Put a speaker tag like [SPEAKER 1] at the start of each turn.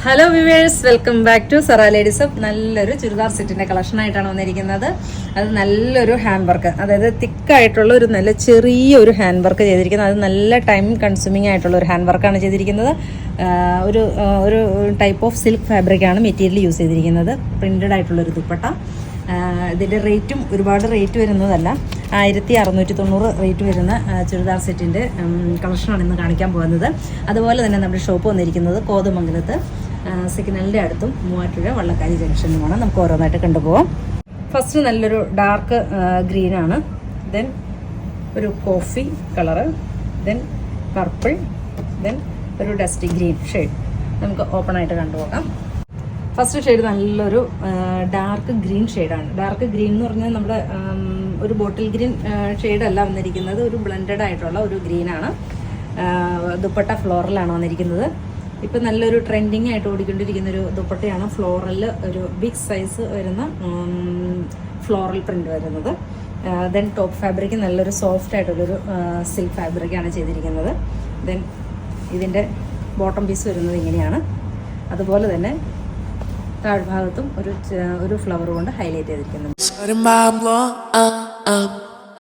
[SPEAKER 1] Hello viewers, welcome back to Zara ladies of. നല്ലൊരു ചുരിദാർ സെറ്റിൻ്റെ കളക്ഷനായിട്ടാണ് വന്നിരിക്കുന്നത്. അത് നല്ലൊരു ഹാൻഡ് വർക്ക്, അതായത് തിക്കായിട്ടുള്ള ഒരു നല്ല ചെറിയ ഒരു ഹാൻഡ് വർക്ക് ചെയ്തിരിക്കുന്നത്. അത് നല്ല ടൈം കൺസ്യൂമിങ് ആയിട്ടുള്ള ഒരു ഹാൻഡ് വർക്കാണ് ചെയ്തിരിക്കുന്നത്. ഒരു ടൈപ്പ് ഓഫ് സിൽക്ക് ഫാബ്രിക്കാണ് മെറ്റീരിയൽ യൂസ് ചെയ്തിരിക്കുന്നത്. പ്രിൻറ്റഡ് ആയിട്ടുള്ളൊരു ദുപ്പട്ട. ഇതിൻ്റെ റേറ്റും ഒരുപാട് റേറ്റ് വരുന്നതല്ല. 1690 റേറ്റ് വരുന്ന ചുരിദാർ സെറ്റിൻ്റെ കളക്ഷനാണ് ഇന്ന് കാണിക്കാൻ പോകുന്നത്. അതുപോലെ തന്നെ നമ്മുടെ ഷോപ്പ് വന്നിരിക്കുന്നത് കോതമംഗലത്ത് സിഗ്നലിൻ്റെ അടുത്തും മൂവാറ്റുപുഴ വള്ളക്കാരി ജംഗ്ഷനിലുമാണ്. നമുക്ക് ഓരോന്നായിട്ട് കണ്ടുപോകാം. ഫസ്റ്റ് നല്ലൊരു ഡാർക്ക് ഗ്രീനാണ്, ദെൻ ഒരു coffee colour, then purple, then ഒരു ഡസ്റ്റി ഗ്രീൻ ഷെയ്ഡ്. നമുക്ക് ഓപ്പണായിട്ട് കണ്ടുപോകാം. ഫസ്റ്റ് ഷെയ്ഡ് നല്ലൊരു ഡാർക്ക് ഗ്രീൻ ഷെയ്ഡാണ്. ഡാർക്ക് ഗ്രീൻ എന്ന് പറഞ്ഞാൽ നമ്മുടെ ഒരു ബോട്ടിൽ ഗ്രീൻ ഷെയ്ഡല്ല വന്നിരിക്കുന്നത്, ഒരു ബ്ലെൻഡഡ് ആയിട്ടുള്ള ഒരു ഗ്രീനാണ്. ദുപ്പട്ട ഫ്ലോറലാണ് വന്നിരിക്കുന്നത്. ഇപ്പം നല്ലൊരു ട്രെൻഡിങ് ആയിട്ട് ഓടിക്കൊണ്ടിരിക്കുന്ന ഒരു ദുപ്പട്ടയാണ്. ഫ്ലോറൽ, ഒരു ബിഗ് സൈസ് വരുന്ന ഫ്ലോറൽ പ്രിൻ്റ് വരുന്നത്. ദെൻ ടോപ്പ് ഫാബ്രിക് നല്ലൊരു സോഫ്റ്റ് ആയിട്ടുള്ളൊരു സിൽക്ക് ഫാബ്രിക്കാണ് ചെയ്തിരിക്കുന്നത്. ദെൻ ഇതിൻ്റെ ബോട്ടം പീസ് വരുന്നത് ഇങ്ങനെയാണ്. അതുപോലെ തന്നെ താഴ്ഭാഗത്തും ഒരു ഫ്ലവർ കൊണ്ട് ഹൈലൈറ്റ് ചെയ്തിരിക്കുന്നുണ്ട്.